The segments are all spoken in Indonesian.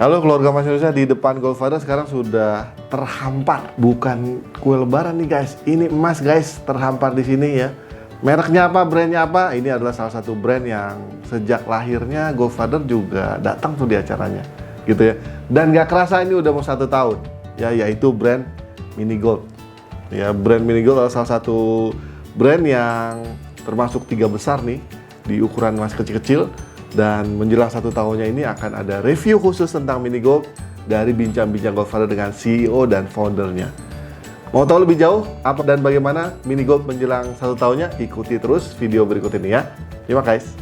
Halo keluarga Mas Indonesia, di depan Goldfather sekarang sudah terhampar. Bukan kue lebaran nih guys, ini emas guys terhampar di sini ya. Mereknya apa, brandnya apa? Ini adalah salah satu brand yang sejak lahirnya Goldfather juga datang tuh di acaranya, gitu ya. Dan gak kerasa ini udah mau 1 tahun, ya, yaitu brand Minigold. Ya, brand Minigold adalah salah satu brand yang termasuk 3 besar nih di ukuran emas kecil-kecil. Dan menjelang 1 tahunnya ini akan ada review khusus tentang Minigold dari bincang-bincang Goldfather dengan CEO dan foundernya. Mau tahu lebih jauh apa dan bagaimana Minigold menjelang 1 tahunnya? Ikuti terus video berikut ini ya. Terima kasih.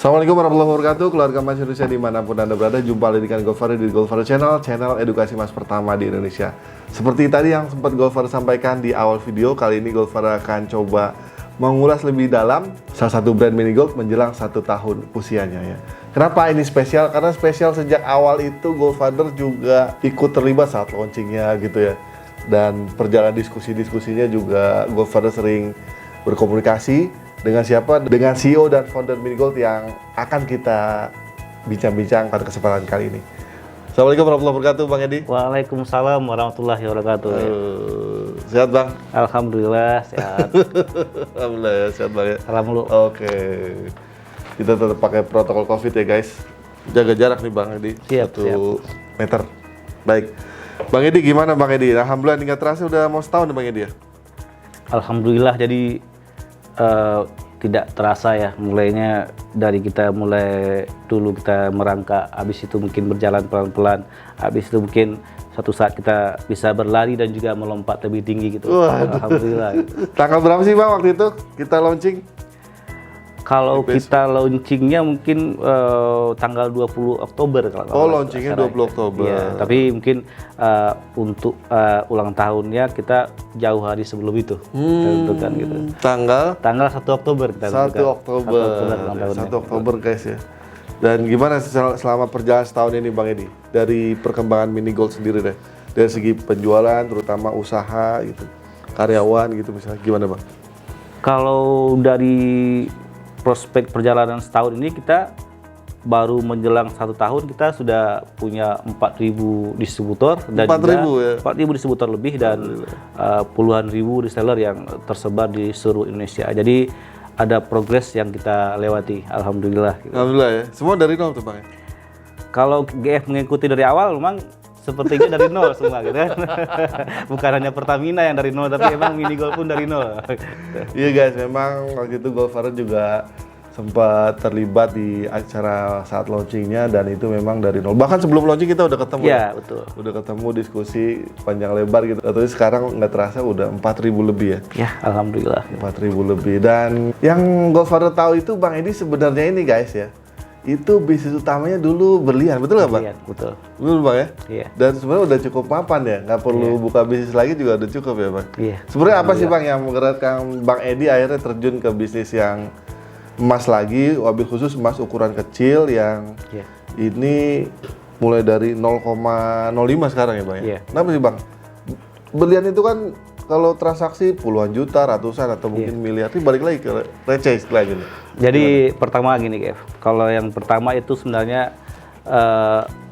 Assalamualaikum warahmatullahi wabarakatuh, keluarga Mas Indonesia dimanapun Anda berada. Jumpa lagi dengan Goldfather di Goldfather Channel, channel edukasi emas pertama di Indonesia. Seperti tadi yang sempat Goldfather sampaikan di awal video, kali ini Goldfather akan coba mengulas lebih dalam salah satu brand Minigold menjelang 1 tahun usianya ya. Kenapa ini spesial? Karena spesial sejak awal itu Goldfather juga ikut terlibat saat launchingnya gitu ya. Dan perjalanan diskusi-diskusinya juga Goldfather sering berkomunikasi dengan siapa? Dengan CEO dan founder Minigold yang akan kita bincang-bincang pada kesempatan kali ini. Assalamualaikum warahmatullahi wabarakatuh, Bang Edi. Waalaikumsalam warahmatullahi wabarakatuh. Sehat, Bang? Alhamdulillah sehat. Alhamdulillah ya, sehat Bang ya. Salam dulu. Oke. Kita tetap pakai protokol COVID ya, guys. Jaga jarak nih, Bang Edi. Siap, 1 meter. Baik. Bang Edi gimana, Bang Edi? Alhamdulillah nggak terasa udah mau setahun Bang Edi ya? Alhamdulillah, jadi tidak terasa ya, mulainya dari kita mulai dulu kita merangkak, habis itu mungkin berjalan pelan-pelan, habis itu mungkin suatu saat kita bisa berlari dan juga melompat lebih tinggi gitu. Alhamdulillah. Tanggal berapa sih Bang waktu itu kita launching? Kalau kita launchingnya mungkin tanggal 20 Oktober kalau launchingnya 20 Oktober. Ya, tapi mungkin untuk ulang tahunnya kita jauh hari sebelum itu kita tentukan gitu. Tanggal 1 Oktober kita 1 Oktober. 1 Oktober guys ya. Dan gimana selama perjalanan setahun ini Bang Edi? Dari perkembangan Minigold sendiri deh. Dari segi penjualan terutama usaha gitu. Karyawan gitu misalnya gimana Bang? Kalau dari prospek perjalanan setahun ini, kita baru menjelang 1 tahun kita sudah punya 4.000 distributor dan 4.000 distributor lebih dan puluhan ribu reseller yang tersebar di seluruh Indonesia. Jadi ada progres yang kita lewati, alhamdulillah. Alhamdulillah ya. Semua dari nol tuh Bang. Kalau GF mengikuti dari awal memang sepertinya dari nol semua gitu kan. Bukan hanya Pertamina yang dari nol, tapi emang Minigold pun dari nol. Iya guys, memang waktu itu Goldfather juga sempat terlibat di acara saat launchingnya dan itu memang dari nol. Bahkan sebelum launching kita udah ketemu. Iya, betul. Udah ketemu diskusi panjang lebar gitu. Tapi sekarang nggak terasa udah 4.000 lebih ya. Ya, alhamdulillah. 4.000 lebih. Dan yang Goldfather tahu itu Bang Edi sebenarnya ini guys ya. Itu bisnis utamanya dulu berlian, betul nggak Bang? Iya, betul. Betul Bang ya? Iya. Dan sebenarnya udah cukup mapan ya, nggak perlu buka bisnis lagi juga udah cukup ya Bang? Iya. Sebenarnya apa sih Bang yang menggerakkan Bang Edi akhirnya terjun ke bisnis yang emas lagi, wabil khusus emas ukuran kecil yang ini mulai dari 0,05 sekarang ya Bang ya? Iya. Kenapa sih Bang? Berlian itu kan kalau transaksi puluhan juta, ratusan atau mungkin miliar, ini balik lagi ke receh istilahnya. Jadi pertama gini Kev, kalau yang pertama itu sebenarnya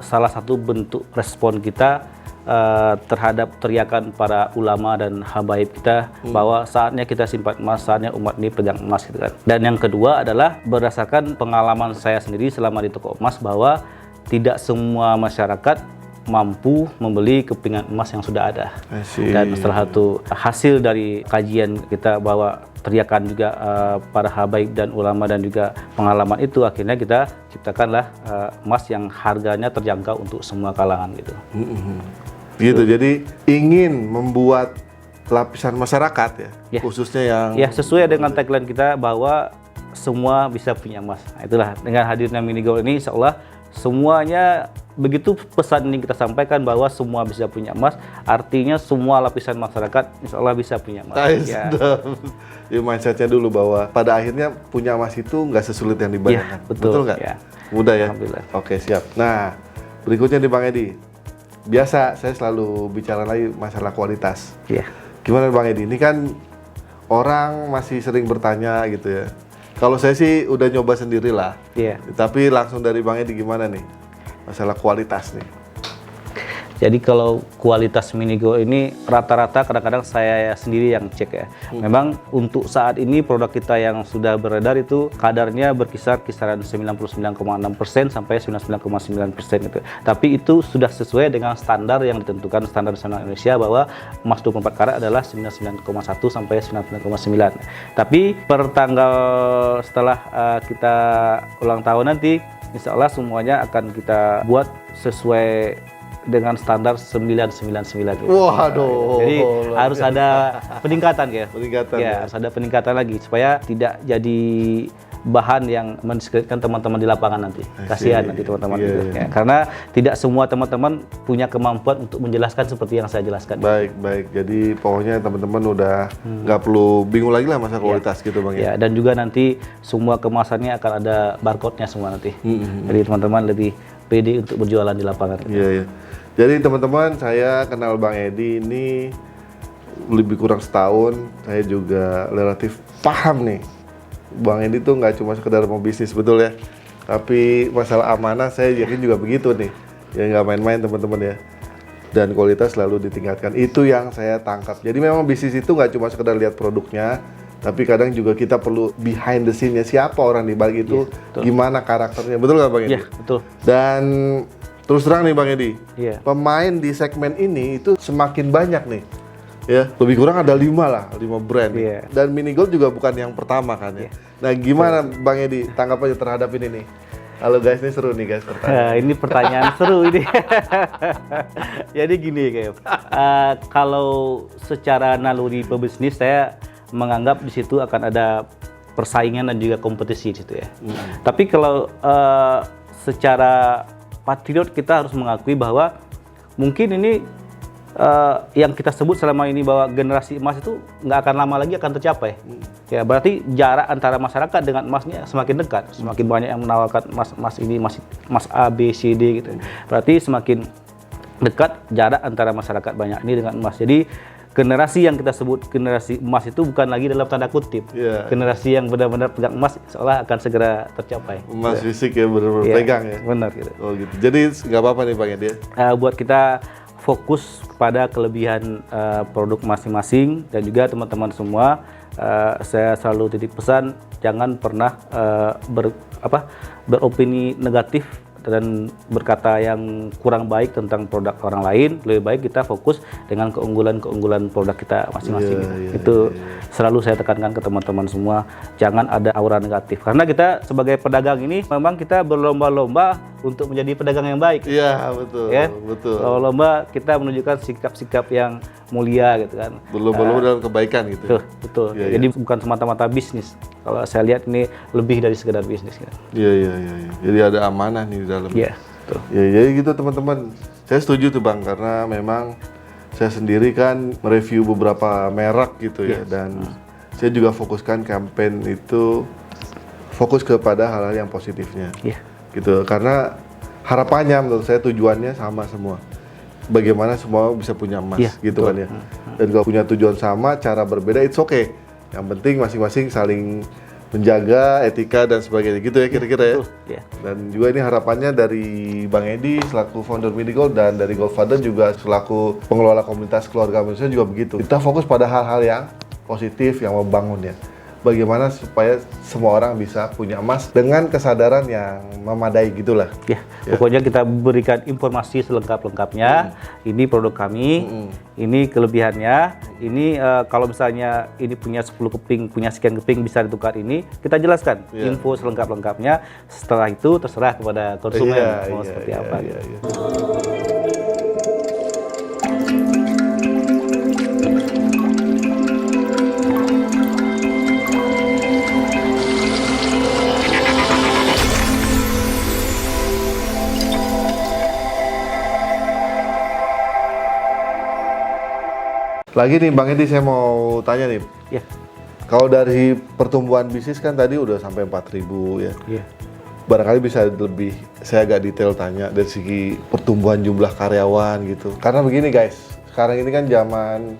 salah satu bentuk respon kita terhadap teriakan para ulama dan habaib kita bahwa saatnya kita simpan emas, saatnya umat ini pegang emas gitu kan. Dan yang kedua adalah berdasarkan pengalaman saya sendiri selama di toko emas bahwa tidak semua masyarakat mampu membeli kepingan emas yang sudah ada. Dan salah satu hasil dari kajian kita bahwa teriakan juga para habaib dan ulama dan juga pengalaman itu, akhirnya kita ciptakanlah emas yang harganya terjangkau untuk semua kalangan gitu. Gitu, jadi ingin membuat lapisan masyarakat ya, khususnya yang sesuai dengan tagline kita bahwa semua bisa punya emas. Nah, itulah dengan hadirnya Minigold ini insya Allah semuanya begitu pesan ini kita sampaikan bahwa semua bisa punya emas, artinya semua lapisan masyarakat insya Allah bisa punya emas. Ya. Ya, mindsetnya dulu bahwa pada akhirnya punya emas itu nggak sesulit yang dibayangkan. Ya, betul nggak? ya. Mudah ya? Alhamdulillah. Oke, siap. Nah, berikutnya nih Bang Edi. Biasa saya selalu bicara lagi masalah kualitas. Ya. Gimana Bang Edi? Ini kan orang masih sering bertanya gitu ya. Kalau saya sih udah nyoba sendiri lah. Iya. Tapi langsung dari Bang Edi gimana nih? Masalah kualitas nih. Jadi kalau kualitas Minigo ini rata-rata kadang-kadang saya sendiri yang cek ya. Memang untuk saat ini produk kita yang sudah beredar itu kadarnya berkisar kisaran 99,6% sampai 99,9% gitu. Tapi itu sudah sesuai dengan standar yang ditentukan standar nasional Indonesia bahwa emas 24 karat adalah 99,1 sampai 99,9. Tapi per tanggal setelah kita ulang tahun nanti, insya Allah semuanya akan kita buat sesuai dengan standar 999 gitu. Waduh. Jadi harus ada peningkatan ya. Peningkatan. Ya, harus ada peningkatan lagi supaya tidak jadi bahan yang mendiskreditkan teman-teman di lapangan nanti. Kasihan nanti teman-teman gitu. Ya, karena tidak semua teman-teman punya kemampuan untuk menjelaskan seperti yang saya jelaskan. Baik. Jadi pokoknya teman-teman udah nggak perlu bingung lagi lah masalah kualitas gitu Bang ya. Dan juga nanti semua kemasannya akan ada barcode-nya semua nanti. Jadi teman-teman lebih pede untuk berjualan di lapangan. Iya. Jadi teman-teman, saya kenal Bang Edi ini lebih kurang setahun. Saya juga relatif paham nih. Bang Edi tuh nggak cuma sekedar mau bisnis, betul ya. Tapi masalah amanah saya yakin juga begitu nih. Ya nggak main-main teman-teman ya. Dan kualitas selalu ditingkatkan. Itu yang saya tangkap. Jadi memang bisnis itu nggak cuma sekedar lihat produknya, tapi kadang juga kita perlu behind the scene-nya, siapa orang di balik itu, gimana karakternya, betul nggak Bang Edi? Iya, betul. Dan terus terang nih Bang Edi, pemain di segmen ini itu semakin banyak nih, ya lebih kurang ada 5 brand. Dan Minigold juga bukan yang pertama kan ya. Nah gimana Bang Edi tanggapannya terhadap ini nih? Halo guys, ini seru nih guys pertanyaan. Ini pertanyaan seru ini. Jadi gini Kev, kalau secara naluri pebisnis saya menganggap di situ akan ada persaingan dan juga kompetisi di situ ya. Tapi kalau secara patriot kita harus mengakui bahwa mungkin ini yang kita sebut selama ini bahwa generasi emas itu nggak akan lama lagi akan tercapai. Ya berarti jarak antara masyarakat dengan emasnya semakin dekat, semakin banyak yang menawarkan emas ini emas A, B, C, D gitu. Berarti semakin dekat jarak antara masyarakat banyak ini dengan emas. Jadi generasi yang kita sebut generasi emas itu bukan lagi dalam tanda kutip. Generasi yang benar-benar pegang emas seolah akan segera tercapai. Emas fisik ya, benar-benar pegang ya. Benar gitu. Oh gitu. Jadi nggak apa-apa nih Bang Edi. Buat kita fokus kepada kelebihan produk masing-masing dan juga teman-teman semua, saya selalu titip pesan jangan pernah beropini negatif dan berkata yang kurang baik tentang produk orang lain. Lebih baik kita fokus dengan keunggulan-keunggulan produk kita masing-masing. Itu selalu saya tekankan ke teman-teman semua, jangan ada aura negatif. Karena kita sebagai pedagang ini memang kita berlomba-lomba untuk menjadi pedagang yang baik. Iya, betul. Ya? Betul. Lomba kita menunjukkan sikap-sikap yang mulia gitu kan. Berlomba-lomba dalam kebaikan gitu. Betul. Jadi bukan semata-mata bisnis. Kalau saya lihat ini lebih dari sekedar bisnis kan. Iya. Jadi ada amanah nih di dalam. Iya, betul. Ya, jadi gitu teman-teman. Saya setuju tuh Bang, karena memang saya sendiri kan mereview beberapa merek gitu ya, dan saya juga fokuskan campaign itu fokus kepada hal-hal yang positifnya. Gitu. Karena harapannya menurut saya tujuannya sama semua. Bagaimana semua bisa punya emas gitu kan ya. Dan kalau punya tujuan sama, cara berbeda it's okay. Yang penting masing-masing saling menjaga etika dan sebagainya gitu ya kira-kira ya. Dan juga ini harapannya dari Bang Edi selaku founder Minigold dan dari Goldfather juga selaku pengelola komunitas keluarga manusia juga begitu. Kita fokus pada hal-hal yang positif yang membangun ya. Bagaimana supaya semua orang bisa punya emas dengan kesadaran yang memadai gitulah. Pokoknya kita berikan informasi selengkap-lengkapnya. Ini produk kami, ini kelebihannya, ini kalau misalnya ini punya 10 keping, punya sekian keping bisa ditukar ini, kita jelaskan info selengkap-lengkapnya. Setelah itu terserah kepada konsumen mau seperti apa. Lagi nih Bang Edi, saya mau tanya nih. Ya. Kalau dari pertumbuhan bisnis kan tadi udah sampai 4.000 ya. Iya. Barangkali bisa lebih, saya agak detail tanya dari segi pertumbuhan jumlah karyawan gitu. Karena begini guys, sekarang ini kan zaman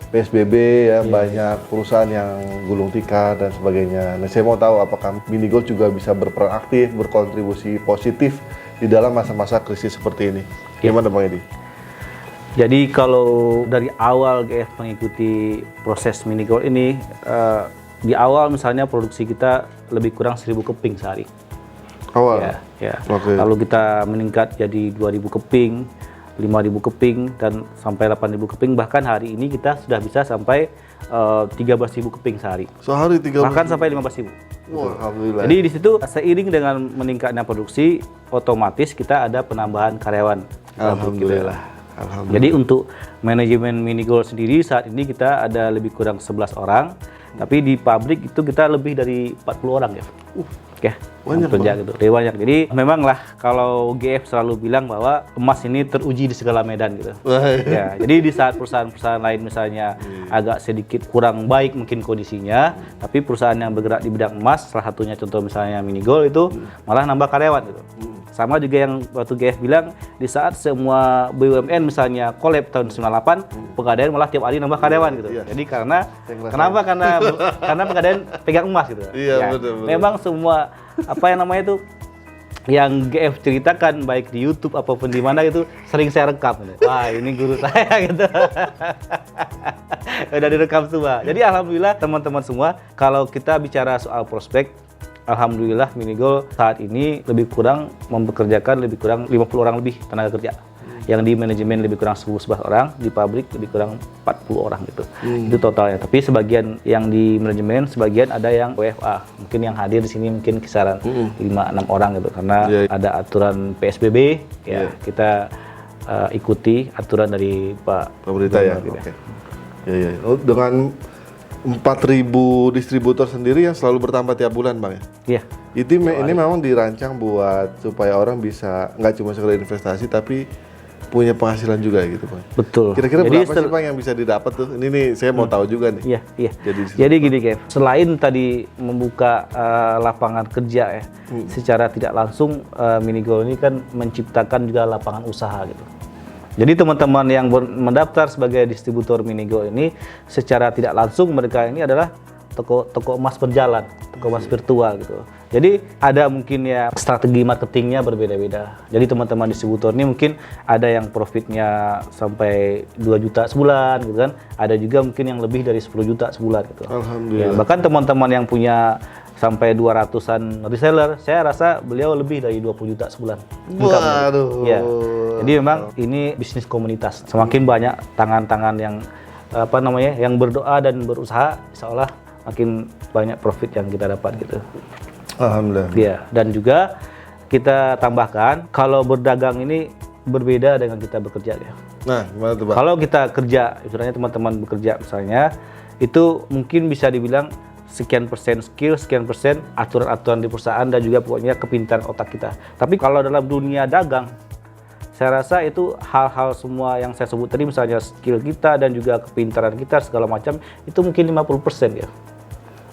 PSBB ya, banyak perusahaan yang gulung tikar dan sebagainya. Nah, saya mau tahu apakah Minigold juga bisa berperan aktif, berkontribusi positif di dalam masa-masa krisis seperti ini. Gimana Bang Edi? Jadi kalau dari awal GF mengikuti proses Minigold ini, di awal misalnya produksi kita lebih kurang 1.000 keping sehari. Awal? Ya. Oke. Lalu kita meningkat jadi 2.000 keping, 5.000 keping, dan sampai 8.000 keping. Bahkan hari ini kita sudah bisa sampai 13.000 keping sehari. Sehari 13.000? Bahkan sampai 15.000. Wah, alhamdulillah. Jadi di situ seiring dengan meningkatnya produksi, otomatis kita ada penambahan karyawan. Alhamdulillah. Alhamdulillah. Jadi untuk manajemen Minigold sendiri saat ini kita ada lebih kurang 11 orang, tapi di pabrik itu kita lebih dari 40 orang ya. Oke, banyak kerja gitu. Banyak. Jadi memang lah kalau GF selalu bilang bahwa emas ini teruji di segala medan gitu. Ya, jadi di saat perusahaan-perusahaan lain misalnya agak sedikit kurang baik mungkin kondisinya, tapi perusahaan yang bergerak di bidang emas, salah satunya contoh misalnya Minigold itu malah nambah karyawan gitu. Sama juga yang waktu GF bilang, di saat semua BUMN misalnya collab tahun 98, Pegadaian malah tiap hari nambah karyawan gitu. Jadi karena karena Pegadaian pegang emas gitu. Iya, betul. Memang semua apa yang namanya itu yang GF ceritakan baik di YouTube apapun di mana itu sering saya rekam gitu. Wah, ini guru saya gitu. Udah direkam semua. Jadi alhamdulillah teman-teman semua, kalau kita bicara soal prospek, alhamdulillah Minigold saat ini lebih kurang mempekerjakan lebih kurang 50 orang lebih tenaga kerja. Yang di manajemen lebih kurang 10-11 orang, di pabrik lebih kurang 40 orang gitu. Itu totalnya. Tapi sebagian yang di manajemen, sebagian ada yang WFA. Mungkin yang hadir di sini mungkin kisaran 5-6 orang gitu. Karena ada aturan PSBB, ya kita ikuti aturan dari Pak pemerintah ya. Gitu. Oke. Ya. Oh, dengan 4.000 distributor sendiri yang selalu bertambah tiap bulan Bang ya? Iya. Ini memang dirancang buat supaya orang bisa nggak cuma sekedar investasi tapi punya penghasilan juga gitu Bang. Betul. Kira-kira berapa sih Bang yang bisa didapat tuh? Ini nih saya mau tahu juga nih. Iya. Jadi gini Kev, selain tadi membuka lapangan kerja ya, secara tidak langsung Minigold ini kan menciptakan juga lapangan usaha gitu. Jadi teman-teman yang mendaftar sebagai distributor Minigold ini secara tidak langsung mereka ini adalah toko emas berjalan, toko emas virtual gitu. Jadi ada mungkin ya strategi marketingnya berbeda-beda. Jadi teman-teman distributor ini mungkin ada yang profitnya sampai 2 juta sebulan gitu kan. Ada juga mungkin yang lebih dari 10 juta sebulan gitu. Alhamdulillah. Ya, bahkan teman-teman yang punya sampai 200-an reseller, saya rasa beliau lebih dari 20 juta sebulan. Waduh. Ya. Jadi memang ini bisnis komunitas. Semakin banyak tangan-tangan yang yang berdoa dan berusaha, insya Allah makin banyak profit yang kita dapat gitu. Alhamdulillah. Ya, dan juga kita tambahkan kalau berdagang ini berbeda dengan kita bekerja ya. Nah, gimana tuh Bang? Kalau kita kerja, misalnya teman-teman bekerja misalnya, itu mungkin bisa dibilang sekian persen skill, sekian persen aturan-aturan di perusahaan dan juga pokoknya kepintaran otak kita. Tapi kalau dalam dunia dagang, saya rasa itu hal-hal semua yang saya sebut tadi, misalnya skill kita dan juga kepintaran kita segala macam, itu mungkin 50% ya.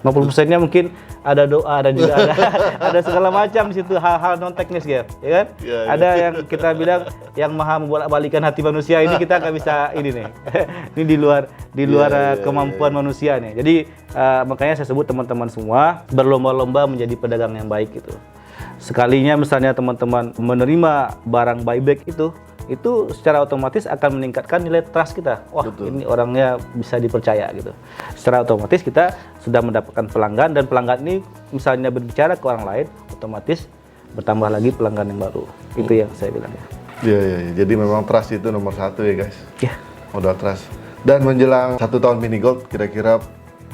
50%-nya mungkin ada doa dan juga ada segala macam di situ, hal-hal non teknis ya kan? Ya. Ada yang kita bilang yang maha membolak-balikan hati manusia, ini kita nggak bisa ini nih. Ini di luar kemampuan manusia nih. Jadi makanya saya sebut teman-teman semua berlomba-lomba menjadi pedagang yang baik gitu. Sekalinya misalnya teman-teman menerima barang buyback itu secara otomatis akan meningkatkan nilai trust kita. Wah, betul, ini orangnya bisa dipercaya gitu. Secara otomatis kita sudah mendapatkan pelanggan, dan pelanggan ini misalnya berbicara ke orang lain, otomatis bertambah lagi pelanggan yang baru. Itu yang saya bilang ya. Iya. Jadi memang trust itu nomor 1 ya guys. Iya. Modal trust. Dan menjelang 1 tahun Minigold, kira-kira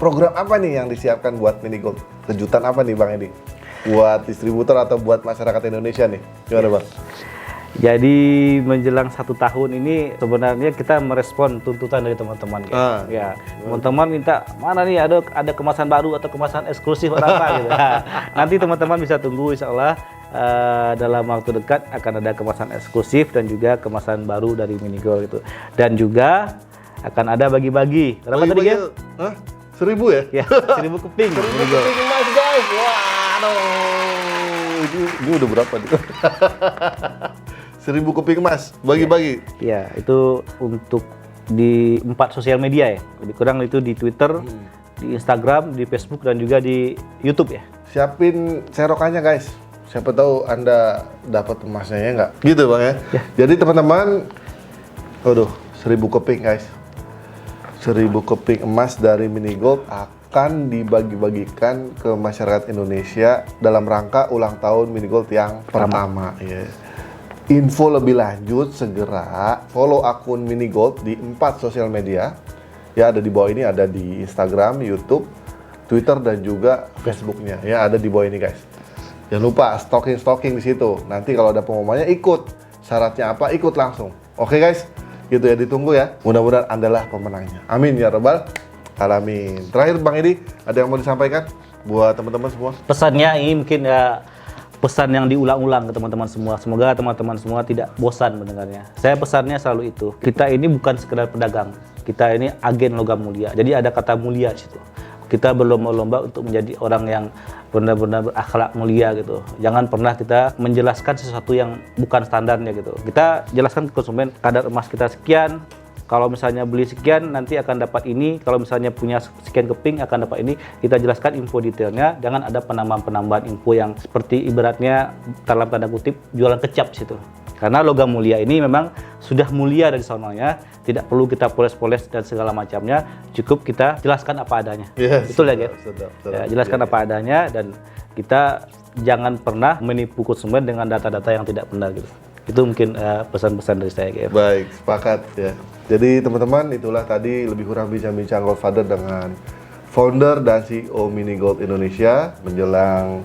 program apa nih yang disiapkan buat Minigold? Kejutan apa nih Bang Edi? Buat distributor atau buat masyarakat Indonesia nih? Gimana Bang? Jadi menjelang 1 tahun ini sebenarnya kita merespon tuntutan dari teman-teman ya. Teman-teman minta mana nih ada kemasan baru atau kemasan eksklusif atau apa gitu. Nanti teman-teman bisa tunggu, insya Allah dalam waktu dekat akan ada kemasan eksklusif dan juga kemasan baru dari Minigold gitu. Dan juga akan ada bagi-bagi. Berapa tadi Bagi-bagi, Gev? hah? 1000 ya? Ya, 1000 keping. 1000 Mini Gold. keping emas guys. Waduh. Ini udah berapa nih? 1000 keping emas bagi-bagi. Ya, itu untuk di 4 sosial media ya. Lebih kurang itu di Twitter, di Instagram, di Facebook dan juga di YouTube ya. Siapin serokannya guys. Siapa tahu Anda dapat emasnya ya nggak? Gitu Bang ya. Jadi teman-teman, waduh, 1000 keping guys. 1000 keping emas dari Mini Gold akan dibagi-bagikan ke masyarakat Indonesia dalam rangka ulang tahun Mini Gold yang pertama. Ya. Info lebih lanjut segera follow akun Mini Gold di 4 sosial media. Ya, ada di bawah ini, ada di Instagram, YouTube, Twitter dan juga Facebooknya. Ya, ada di bawah ini guys. Jangan lupa stalking di situ. Nanti kalau ada pengumumannya ikut. Syaratnya apa? Ikut langsung. Oke guys, gitu ya, ditunggu ya. Mudah-mudahan Andalah pemenangnya. Amin ya rabbal alamin. Terakhir Bang Edi, ada yang mau disampaikan buat teman-teman semua? Pesannya ini mungkin ya pesan yang diulang-ulang ke teman-teman semua. Semoga teman-teman semua tidak bosan mendengarnya. Saya pesannya selalu itu. Kita ini bukan sekedar pedagang. Kita ini agen logam mulia. Jadi ada kata mulia di situ. Kita berlomba-lomba untuk menjadi orang yang benar-benar berakhlak mulia gitu. Jangan pernah kita menjelaskan sesuatu yang bukan standarnya gitu. Kita jelaskan ke konsumen kadar emas kita sekian. Kalau misalnya beli sekian nanti akan dapat ini. Kalau misalnya punya sekian keping akan dapat ini. Kita jelaskan info detailnya. Jangan ada penambahan-penambahan info yang seperti ibaratnya dalam tanda kutip jualan kecap situ. Karena logam mulia ini memang sudah mulia dari sononya. Tidak perlu kita poles-poles dan segala macamnya. Cukup kita jelaskan apa adanya. Yes, Betul ya, Gap? sedap. Ya, jelaskan apa adanya dan kita jangan pernah menipu konsumen dengan data-data yang tidak benar gitu. Itu mungkin pesan-pesan dari saya, Gap. Baik, sepakat ya. Jadi teman-teman, itulah tadi lebih kurang bincang-bincang Goldfather dengan founder dan CEO Mini Gold Indonesia menjelang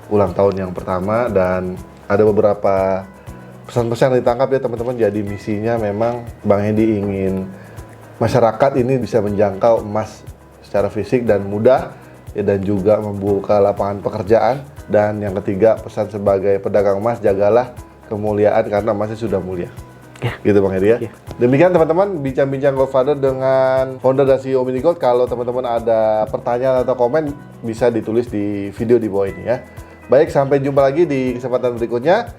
ulang tahun yang pertama, dan ada beberapa pesan-pesan yang ditangkap ya teman-teman. Jadi misinya memang Bang Hedi ingin masyarakat ini bisa menjangkau emas secara fisik dan mudah ya, dan juga membuka lapangan pekerjaan. Dan yang ketiga, pesan sebagai pedagang emas, jagalah kemuliaan karena emasnya sudah mulia. Ya. Gitu Bang Hedi ya. Ya. Demikian teman-teman bincang-bincang Goldfather dengan founder dan CEO Mini Gold. Kalau teman-teman ada pertanyaan atau komen bisa ditulis di video di bawah ini ya. Baik, sampai jumpa lagi di kesempatan berikutnya.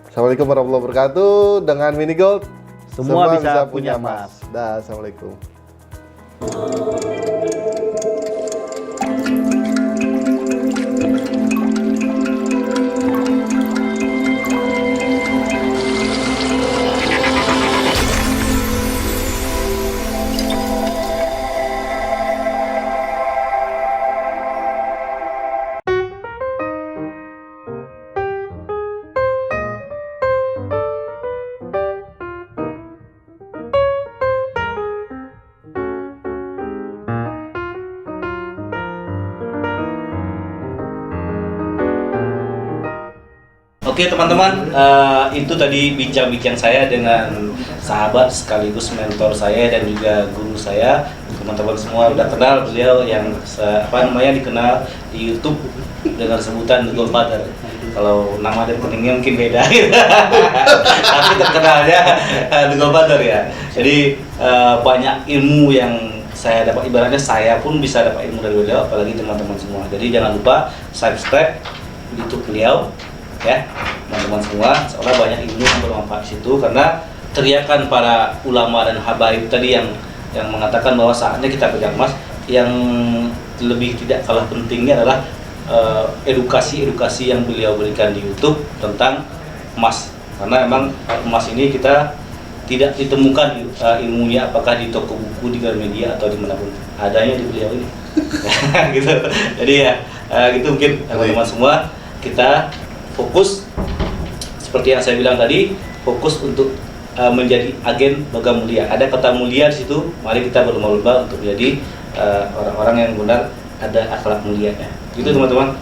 Assalamualaikum warahmatullahi wabarakatuh. Dengan Mini Gold Semua bisa punya emas. Dah, assalamualaikum. Oke teman-teman, itu tadi bincang-bincang saya dengan sahabat sekaligus mentor saya dan juga guru saya. Teman-teman semua udah kenal beliau yang dikenal di YouTube dengan sebutan The Goldfather. Kalau nama dan pentingnya mungkin beda, tapi terkenalnya The Goldfather ya. Jadi banyak ilmu yang saya dapat, ibaratnya saya pun bisa dapat ilmu dari beliau, apalagi teman-teman semua. Jadi jangan lupa subscribe YouTube beliau ya teman-teman semua, seolah banyak ilmu yang bermanfaat di situ, karena teriakan para ulama dan habaib tadi yang mengatakan bahwa saatnya kita pegang emas. Yang lebih tidak kalah pentingnya adalah edukasi yang beliau berikan di YouTube tentang emas, karena emang emas ini kita tidak ditemukan ilmunya apakah di toko buku, di Gramedia atau dimanapun, adanya di beliau ini. Gitu. Jadi ya gitu mungkin teman-teman semua, kita fokus seperti yang saya bilang tadi, fokus untuk menjadi agen logam mulia. Ada kata mulia di situ. Mari kita berlomba-lomba untuk menjadi orang-orang yang benar ada akhlak mulianya. Gitu teman-teman.